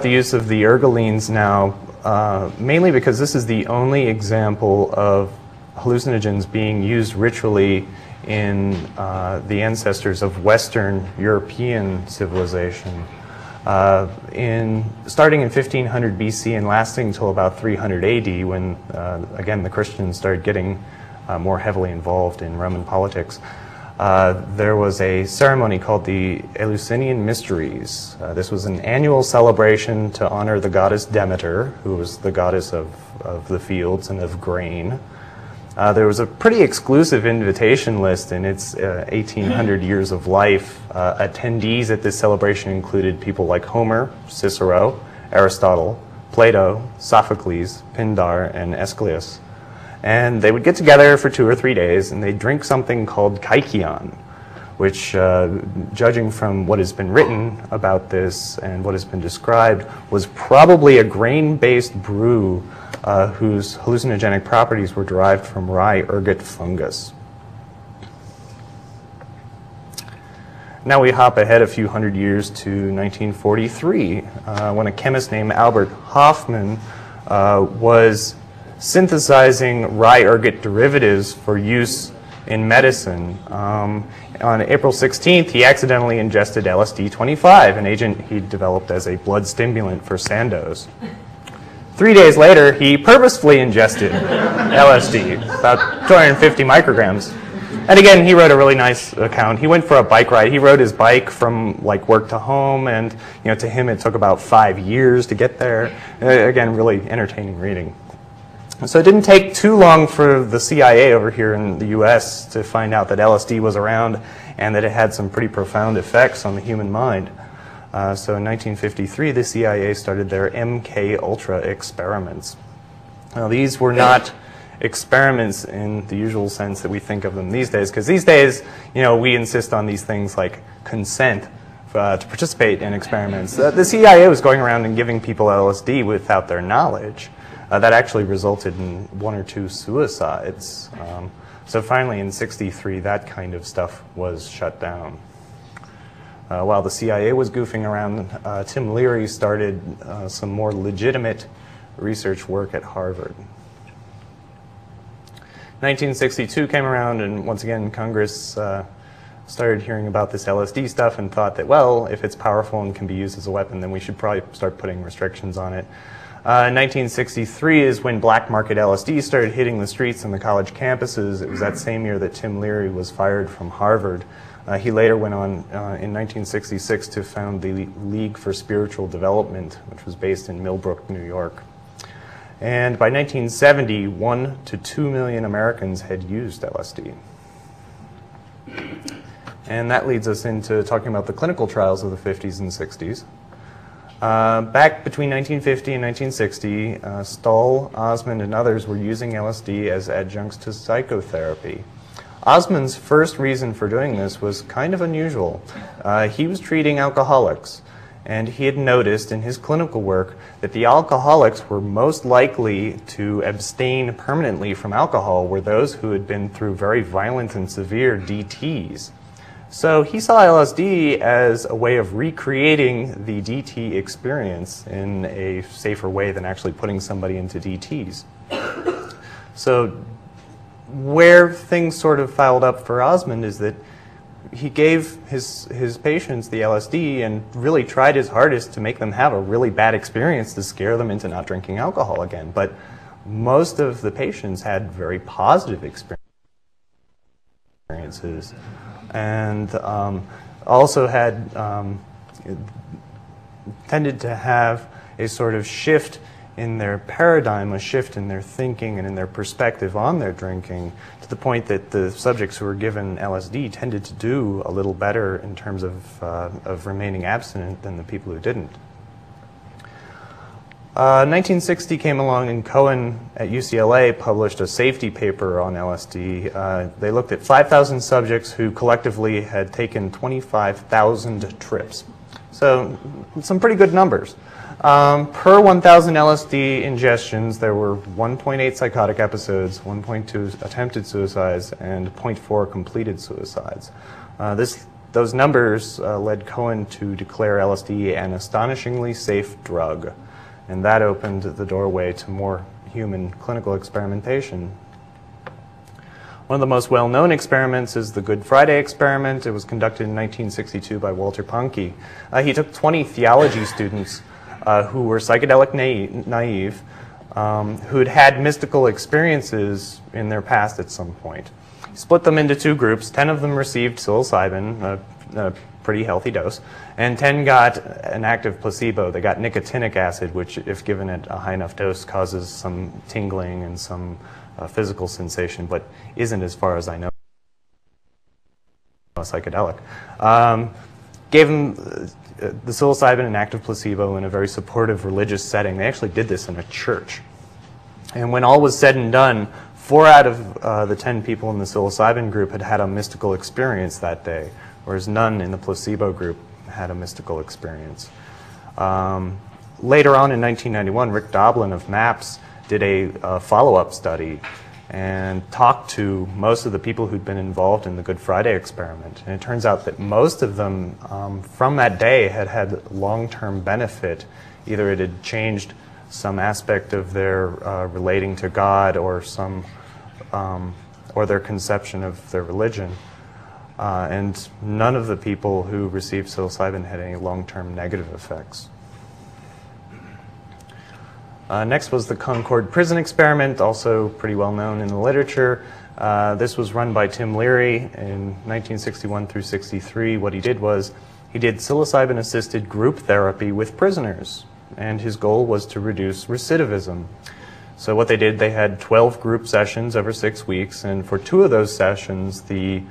The use of the ergolines now, mainly because this is the only example of hallucinogens being used ritually in the ancestors of Western European civilization. Starting in 1500 BC and lasting until about 300 AD, when again the Christians started getting more heavily involved in Roman politics. There was a ceremony called the Eleusinian Mysteries. This was an annual celebration to honor the goddess Demeter, who was the goddess of the fields and of grain. There was a pretty exclusive invitation list in its 1800 years of life. Attendees at this celebration included people like Homer, Cicero, Aristotle, Plato, Sophocles, Pindar, and Aeschylus. And they would get together for 2 or 3 days, and they'd drink something called kykeon, which, judging from what has been written about this and what has been described, was probably a grain-based brew whose hallucinogenic properties were derived from rye ergot fungus. Now we hop ahead a few hundred years to 1943, when a chemist named Albert Hofmann was synthesizing rye ergot derivatives for use in medicine. On April 16th, he accidentally ingested LSD-25, an agent he developed as a blood stimulant for Sandoz. 3 days later, he purposefully ingested LSD, about 250 micrograms. And again, he wrote a really nice account. He went for a bike ride. He rode his bike from like work to home, and to him it took about 5 years to get there. Again, really entertaining reading. So it didn't take too long for the CIA over here in the US to find out that LSD was around and that it had some pretty profound effects on the human mind. So in 1953, the CIA started their MK Ultra experiments. Now these were not experiments in the usual sense that we think of them these days, because these days, we insist on these things like consent to participate in experiments. The CIA was going around and giving people LSD without their knowledge. That actually resulted in 1 or 2 suicides. So finally in '63, that kind of stuff was shut down. While the CIA was goofing around, Tim Leary started some more legitimate research work at Harvard. 1962 came around, and once again Congress started hearing about this LSD stuff and thought that, well, if it's powerful and can be used as a weapon, then we should probably start putting restrictions on it. 1963 is when black market LSD started hitting the streets and the college campuses. It was that same year that Tim Leary was fired from Harvard. He later went on in 1966 to found the League for Spiritual Development, which was based in Millbrook, New York. And by 1970, 1 to 2 million Americans had used LSD. And that leads us into talking about the clinical trials of the 50s and 60s. Back between 1950 and 1960, Stahl, Osmond, and others were using LSD as adjuncts to psychotherapy. Osmond's first reason for doing this was kind of unusual. He was treating alcoholics, and he had noticed in his clinical work that the alcoholics were most likely to abstain permanently from alcohol were those who had been through very violent and severe DTs. So he saw LSD as a way of recreating the DT experience in a safer way than actually putting somebody into DTs. So where things sort of fouled up for Osmond is that he gave his patients the LSD and really tried his hardest to make them have a really bad experience to scare them into not drinking alcohol again. But most of the patients had very positive experiences. And also had tended to have a sort of shift in their paradigm, a shift in their thinking and in their perspective on their drinking, to the point that the subjects who were given LSD tended to do a little better in terms of remaining abstinent than the people who didn't. 1960 came along, and Cohen at UCLA published a safety paper on LSD. They looked at 5,000 subjects who collectively had taken 25,000 trips. So some pretty good numbers. Per 1,000 LSD ingestions, there were 1.8 psychotic episodes, 1.2 attempted suicides, and 0.4 completed suicides. This those numbers led Cohen to declare LSD an astonishingly safe drug, and that opened the doorway to more human clinical experimentation. One of the most well-known experiments is the Good Friday experiment. It was conducted in 1962 by Walter Pahnke. He took 20 theology students who were psychedelic naive, who had had mystical experiences in their past at some point. He split them into two groups. 10 of them received psilocybin, a pretty healthy dose, and 10 got an active placebo. They got nicotinic acid, which, if given at a high enough dose, causes some tingling and some physical sensation, but isn't, as far as I know, a psychedelic. Gave them the psilocybin and active placebo in a very supportive religious setting. They actually did this in a church. And when all was said and done, 4 out of the 10 people in the psilocybin group had had a mystical experience that day, whereas none in the placebo group had a mystical experience. Later on in 1991, Rick Doblin of MAPS did a follow-up study and talked to most of the people who'd been involved in the Good Friday experiment. And it turns out that most of them from that day had had long-term benefit. Either it had changed some aspect of their relating to God or or their conception of their religion. And none of the people who received psilocybin had any long-term negative effects. Next was the Concord prison experiment, also pretty well known in the literature. This was run by Tim Leary in 1961 through 63. What he did was he did psilocybin-assisted group therapy with prisoners, and his goal was to reduce recidivism. So what they did, they had 12 group sessions over 6 weeks, and for 2 of those sessions, the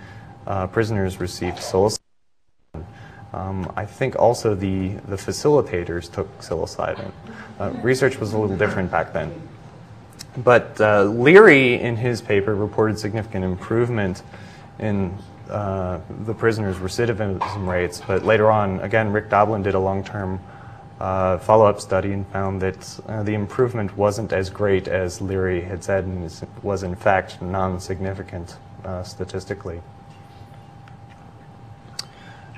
prisoners received psilocybin. I think also the facilitators took psilocybin. Research was a little different back then. But Leary, in his paper, reported significant improvement in the prisoners' recidivism rates. But later on, again, Rick Doblin did a long-term follow-up study and found that the improvement wasn't as great as Leary had said, and was in fact non-significant statistically.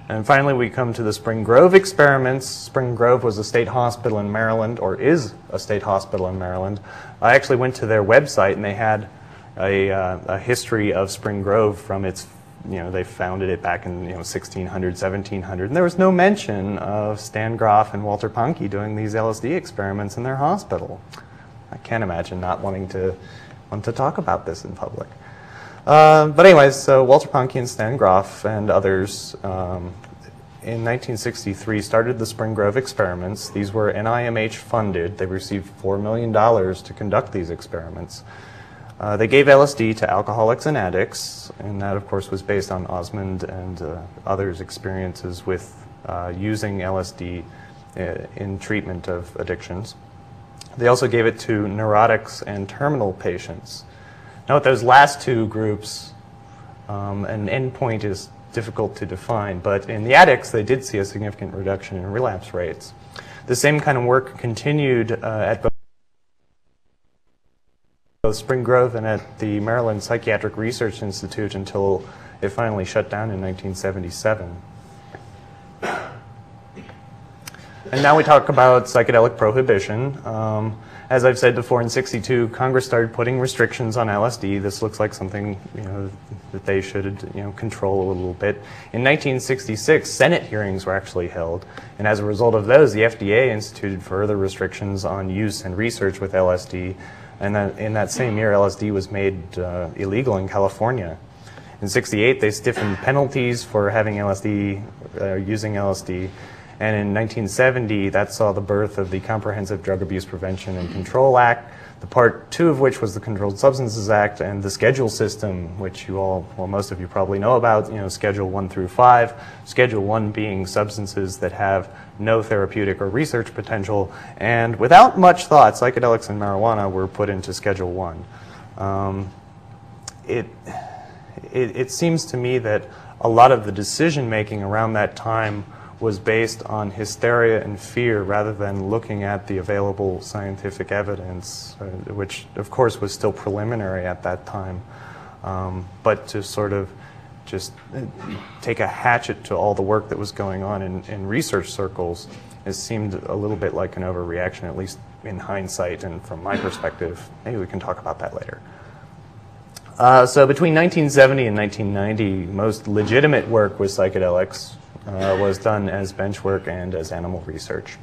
And finally, we come to the Spring Grove experiments. Spring Grove was a state hospital in Maryland, or is a state hospital in Maryland. I actually went to their website, and they had a history of Spring Grove from its, they founded it back in 1600, 1700, and there was no mention of Stan Grof and Walter Pahnke doing these LSD experiments in their hospital. I can't imagine not wanting to talk about this in public. But anyways, so Walter Pahnke and Stan Grof and others in 1963 started the Spring Grove experiments. These were NIMH funded. They received $4 million to conduct these experiments. They gave LSD to alcoholics and addicts, and that of course was based on Osmond and others' experiences with using LSD in treatment of addictions. They also gave it to neurotics and terminal patients. Now, with those last 2 groups, an endpoint is difficult to define, but in the addicts, they did see a significant reduction in relapse rates. The same kind of work continued at both Spring Grove and at the Maryland Psychiatric Research Institute until it finally shut down in 1977. And now we talk about psychedelic prohibition. As I've said before, in '62, Congress started putting restrictions on LSD. This looks like something that they should control a little bit. In 1966, Senate hearings were actually held, and as a result of those, the FDA instituted further restrictions on use and research with LSD. And in that same year, LSD was made illegal in California. In '68, they stiffened penalties for having LSD, using LSD. And in 1970, that saw the birth of the Comprehensive Drug Abuse Prevention and Control Act, the Part 2 of which was the Controlled Substances Act, and the schedule system, which most of you probably know about, Schedule 1 through 5, Schedule 1 being substances that have no therapeutic or research potential, and without much thought, psychedelics and marijuana were put into Schedule 1. It seems to me that a lot of the decision-making around that time was based on hysteria and fear rather than looking at the available scientific evidence, which of course was still preliminary at that time, but to sort of just take a hatchet to all the work that was going on in research circles, it seemed a little bit like an overreaction, at least in hindsight and from my perspective. Maybe we can talk about that later. So between 1970 and 1990, most legitimate work with psychedelics was done as bench work and as animal research.